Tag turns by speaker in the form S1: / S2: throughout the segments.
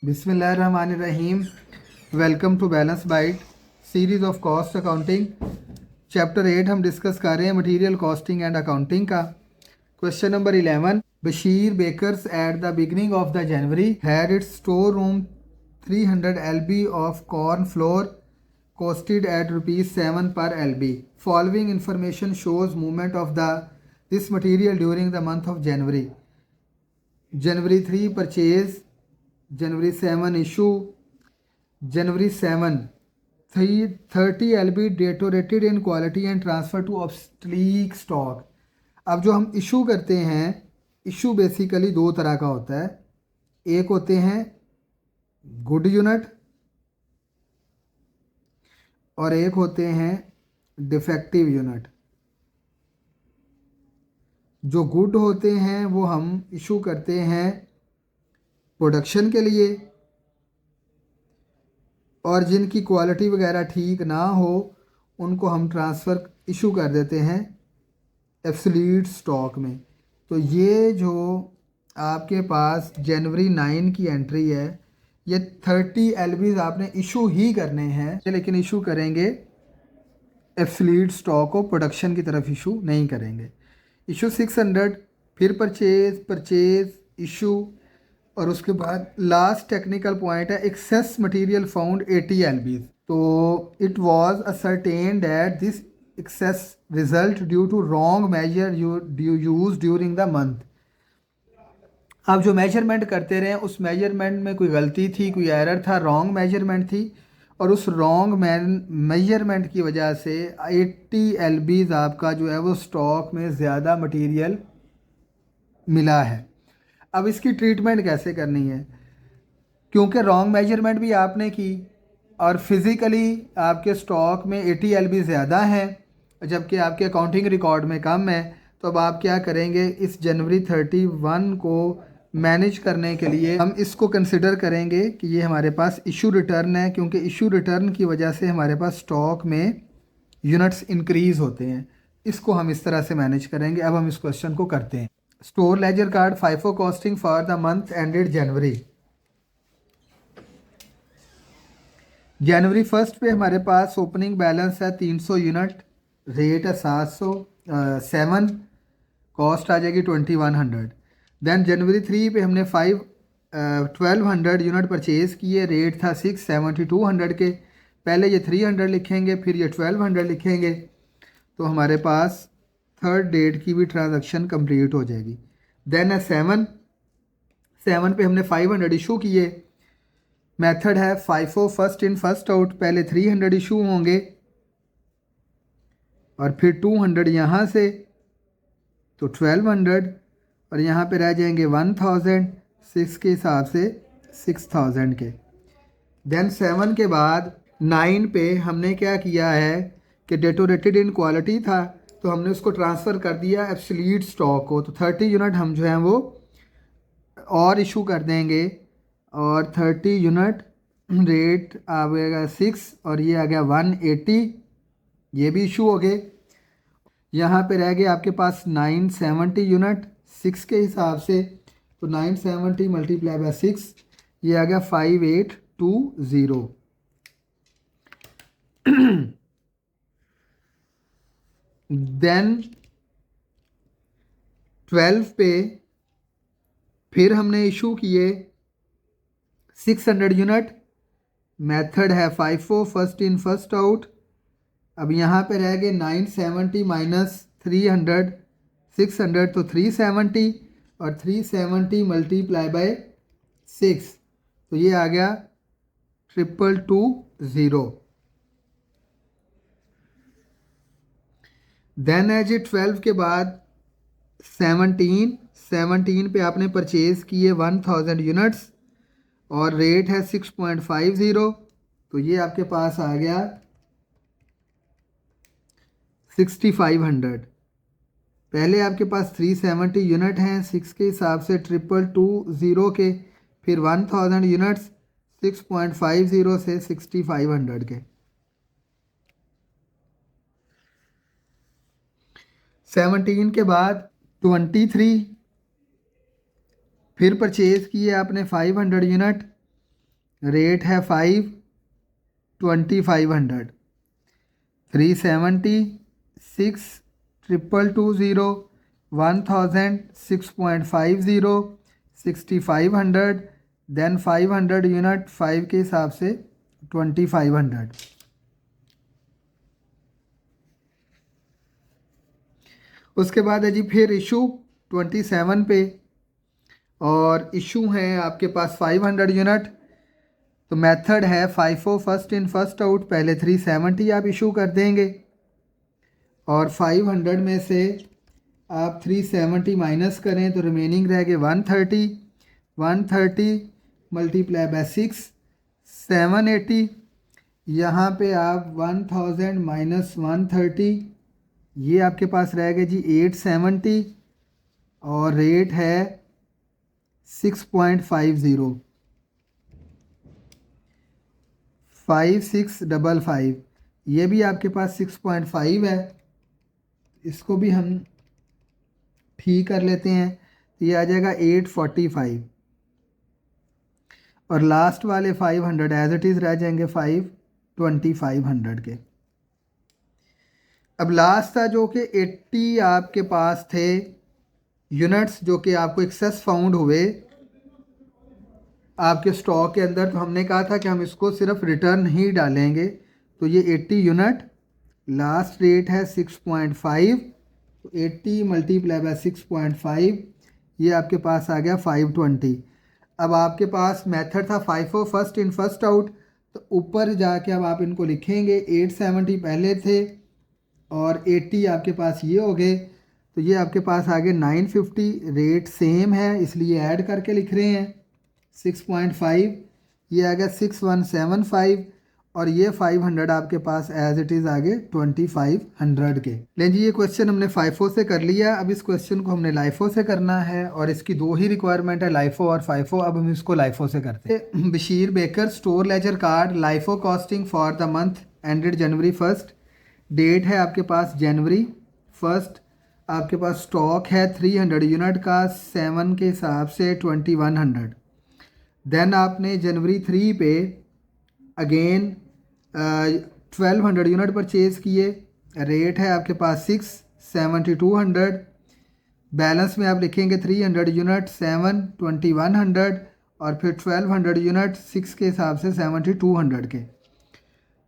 S1: बिस्मिल्लाहिर्रहमानिर्रहीम। Welcome to Balance Byte series of cost accounting. Chapter 8 हम discuss कर रहे हैं मटेरियल कॉस्टिंग एंड अकाउंटिंग का। Question number 11, Bashir Bakers at the beginning of the January had its store room 300 LB of corn flour costed at rupees 7 per LB. Following information shows movement of this material during the month of January. January 3 purchase, January 7 issue, January 7 30 LB deteriorated in quality and transfer to obsolete stock. अब जो हम issue करते हैं, issue basically दो तरह का होता है। एक होते हैं गुड यूनिट और एक होते हैं डिफेक्टिव यूनिट। जो गुड होते हैं वो हम इशू करते हैं प्रोडक्शन के लिए, और जिनकी क्वालिटी वगैरह ठीक ना हो उनको हम ट्रांसफ़र इशू कर देते हैं एब्सोल्यूट स्टॉक में। तो ये जो आपके पास जनवरी 9 की एंट्री है, ये 30 LBs आपने इशू ही करने हैं, लेकिन इशू करेंगे एब्सोल्यूट स्टॉक को, प्रोडक्शन की तरफ इशू नहीं करेंगे। इशू 600, फिर परचेज इशू, और उसके बाद लास्ट टेक्निकल पॉइंट है एक्सेस मटेरियल फाउंड 80 LBs। तो it was ascertain that this excess result due to wrong measure use during the month. आप जो मेजरमेंट करते रहे उस मेजरमेंट में कोई गलती थी, कोई एरर था, रॉन्ग मेजरमेंट थी, और उस रॉन्ग मेजरमेंट की वजह से 80 LBs आपका जो है वो स्टॉक में ज़्यादा मटेरियल मिला है। अब इसकी ट्रीटमेंट कैसे करनी है, क्योंकि रॉन्ग मेजरमेंट भी आपने की और फिज़िकली आपके स्टॉक में 80 LB ज़्यादा हैं जबकि आपके अकाउंटिंग रिकॉर्ड में कम है। तो अब आप क्या करेंगे, इस जनवरी 31 को मैनेज करने के लिए हम इसको कंसिडर करेंगे कि ये हमारे पास इशू रिटर्न है, क्योंकि इशू रिटर्न की वजह से हमारे पास स्टॉक में यूनिट्स इंक्रीज़ होते हैं। इसको हम इस तरह से मैनेज करेंगे। अब हम इस क्वेश्चन को करते हैं। Store ledger card FIFO costing for the month ended January. जनवरी 1 पे हमारे पास ओपनिंग बैलेंस है 300 यूनिट, रेट है 707, कॉस्ट आ जाएगी 2100। देन जनवरी 3 पे हमने 1200 यूनिट परचेज़ किए, रेट था 67200 के। पहले ये 300 लिखेंगे, फिर ये 1200 लिखेंगे, तो हमारे पास थर्ड डेट की भी ट्रांजैक्शन कंप्लीट हो जाएगी। देन है 7 पे हमने 500 इशू किए। मेथड है FIFO first in first out, पहले 300 इशू होंगे और फिर 200 यहाँ से, तो 1200, और यहाँ पे रह जाएंगे 1000, 6 के हिसाब से 6000 के। देन 7 के बाद 9 पे हमने क्या किया है कि डेटोरेटेड इन क्वालिटी था, तो हमने उसको ट्रांसफ़र कर दिया एब्सोल्यूट स्टॉक को। तो 30 यूनिट हम जो हैं वो और इशू कर देंगे, और 30 यूनिट रेट आ गया 6 और ये आ गया 180, ये भी इशू हो गए। यहाँ पे रह गए आपके पास 970 यूनिट 6 के हिसाब से, तो 970 मल्टीप्लाई बाय 6, ये आ गया 5820। देन 12 पे फिर हमने इशू किए 600 यूनिट, मेथड है FIFO first in first out. अब यहाँ पे रह गए 970 माइनस 300, 600, तो 370, और 370 मल्टीप्लाई बाय 6, तो ये आ गया 2220। देन है जी 12 के बाद 17 पे आपने परचेज़ किए 1000 यूनिट्स और रेट है 6.50, तो ये आपके पास आ गया 6500। पहले आपके पास 370 यूनिट हैं 6 के हिसाब से 2220 के, फिर 1000 यूनिट्स 6.50 से 6500 के। 17 के बाद 23 फिर परचेज़ किए आपने 500 यूनिट, रेट है 5,2500, 370, 6,220, 1,000, 6.50, 6,500, देन 500 यूनिट 5 के हिसाब से 2,500। उसके बाद है जी फिर इशू 27 पे, और इशू है आपके पास 500 यूनिट। तो मेथड है FIFO first in first out, पहले 370 आप इशू कर देंगे और 500 में से आप 370 माइनस करें तो रिमेनिंग रह गए 130, 130 मल्टीप्लाई बाय 6, 780। यहाँ पे आप 1000 माइनस 130, ये आपके पास रह गए जी 870, और रेट है 6.50, 5655। ये भी आपके पास 6.5 है, इसको भी हम ठीक कर लेते हैं तो ये आ जाएगा 845, और लास्ट वाले 500 एज इट इज़ रह जाएंगे 5,2500 के। अब लास्ट था जो कि 80 आपके पास थे यूनिट्स जो कि आपको एक्सेस फाउंड हुए आपके स्टॉक के अंदर, तो हमने कहा था कि हम इसको सिर्फ रिटर्न ही डालेंगे। तो ये 80 यूनिट, लास्ट रेट है 6.5, तो 80 मल्टीप्लाई बाय 6.5, ये आपके पास आ गया 520। अब आपके पास मेथड था FIFO first in first out, तो ऊपर जाके अब आप इनको लिखेंगे 870 पहले थे और 80 आपके पास ये हो गए, तो ये आपके पास आगे 950, रेट सेम है इसलिए ऐड करके लिख रहे हैं 6.5, ये आ गया 6175, और ये 500 आपके पास एज इट इज़ आगे 2500 के। लेकिन जी ये क्वेश्चन हमने FIFO से कर लिया, अब इस क्वेश्चन को हमने LIFO से करना है, और इसकी दो ही रिक्वायरमेंट है, LIFO और FIFO। अब हम इसको LIFO से करते हैं। Bashir Baker store ledger card LIFO costing for the month ended January 1st, date है आपके पास January 1st, आपके पास स्टॉक है 300 यूनिट का, 7 के हिसाब से 2100। देन आपने January 3 पे अगेन 1200 यूनिट परचेज़ किए, रेट है आपके पास 6,7200, बैलेंस में आप लिखेंगे 300 यूनिट 7,2100, और फिर 1200 यूनिट 6 के हिसाब से 7,200 के।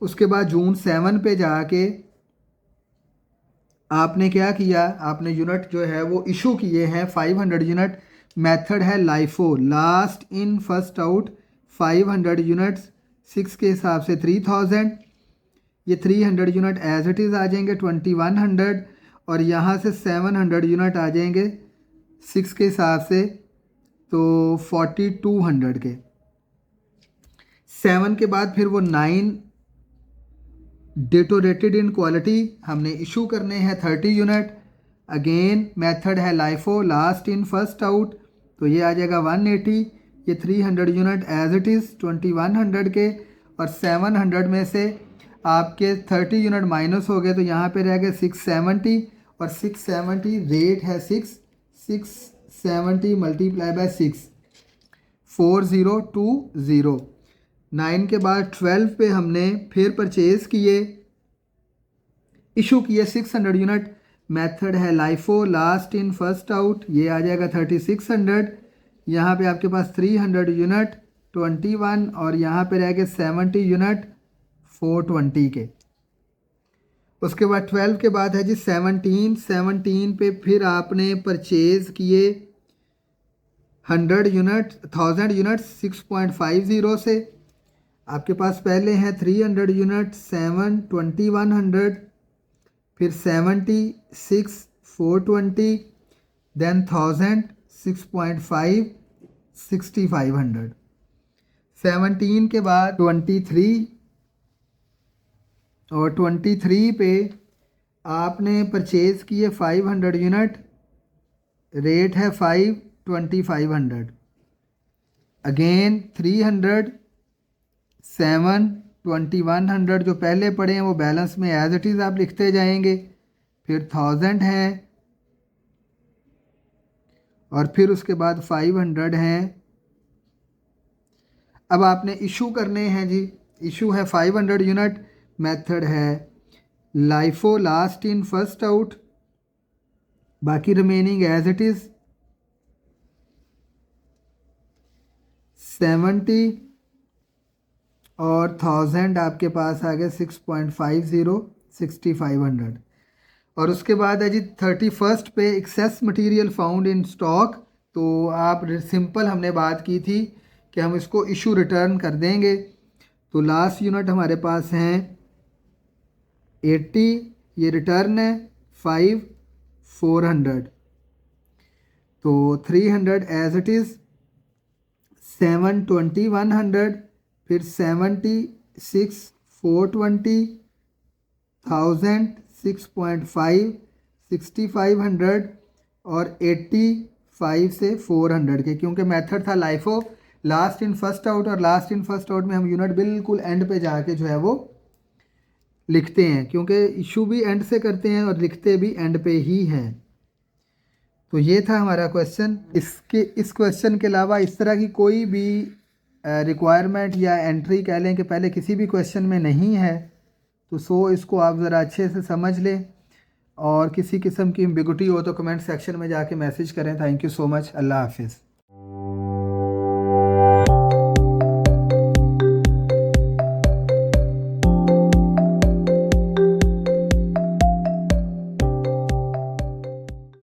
S1: उसके बाद June 7 पे जाके आपने क्या किया, आपने यूनिट जो है वो इशू किए हैं 500 यूनिट, मेथड है LIFO last in first out, 500 units 6 के हिसाब से 3000, ये 300 यूनिट एज इट इज़ आ जाएंगे 2100, और यहाँ से 700 यूनिट आ जाएंगे 6 के हिसाब से तो 4200 के। 7 के बाद फिर वो 9 डिटोरेटेड इन क्वालिटी हमने इशू करने हैं 30 यूनिट, अगेन मेथड है LIFO last in first out, तो ये आ जाएगा 180, ये 300 यूनिट एज इट इज़ 2100 के, और 700 में से आपके 30 यूनिट माइनस हो गए तो यहाँ पे रह गए 670, और 670 रेट है 670 मल्टीप्लाई बाय 6, 4020। 9 के बाद 12 पे हमने फिर परचेज़ किए, इशू किए 600 यूनिट, मेथड है LIFO last in first out, ये आ जाएगा 3600, यहाँ पे आपके पास 300 यूनिट 21, और यहाँ पे रह गए 70 यूनिट 420 के। उसके बाद 12 के बाद है जी 17 पे फिर आपने परचेज़ किए 1000 यूनिट 6.50 से, आपके पास पहले हैं 300 यूनिट 7,2100, फिर 76 420, देन 1000 6.5 6500। 17 के बाद 23, और 23 पे आपने परचेज़ किए 500 यूनिट, रेट है 5,2500, अगेन 300 7,2100 जो पहले पड़े हैं वो बैलेंस में एज इट इज़ आप लिखते जाएंगे, फिर 1000 हैं, और फिर उसके बाद 500 हैं, अब आपने इशू करने हैं जी। इशू है 500 यूनिट। मेथड है LIFO last in first out, बाकी रिमेनिंग एज इट इज़ 70 और 1000 आपके पास आ गया 6.50 6500। और उसके बाद है जी 31st पे excess material found in stock. तो आप सिंपल हमने बात की थी कि हम इसको इशू रिटर्न कर देंगे। तो लास्ट यूनिट हमारे पास हैं 80, ये रिटर्न है 5 400। तो 300 एज इट इज़ 720 100, फिर 76 420 1000 6.5 6500 और 85 से 400 के, क्योंकि मेथड था LIFO last in first out, और लास्ट इन फर्स्ट आउट में हम यूनिट बिल्कुल एंड पे जाके जो है वो लिखते हैं, क्योंकि इशू भी एंड से करते हैं और लिखते भी एंड पे ही हैं। तो ये था हमारा क्वेश्चन। इस क्वेश्चन के अलावा इस तरह की कोई भी रिक्वायरमेंट या एंट्री कह लें कि पहले किसी भी क्वेश्चन में नहीं है, तो इसको आप ज़रा अच्छे से समझ लें, और किसी किस्म की एम्बिगुइटी हो तो कमेंट सेक्शन में जाके मैसेज करें। Thank you so much. अल्लाह हाफिज़।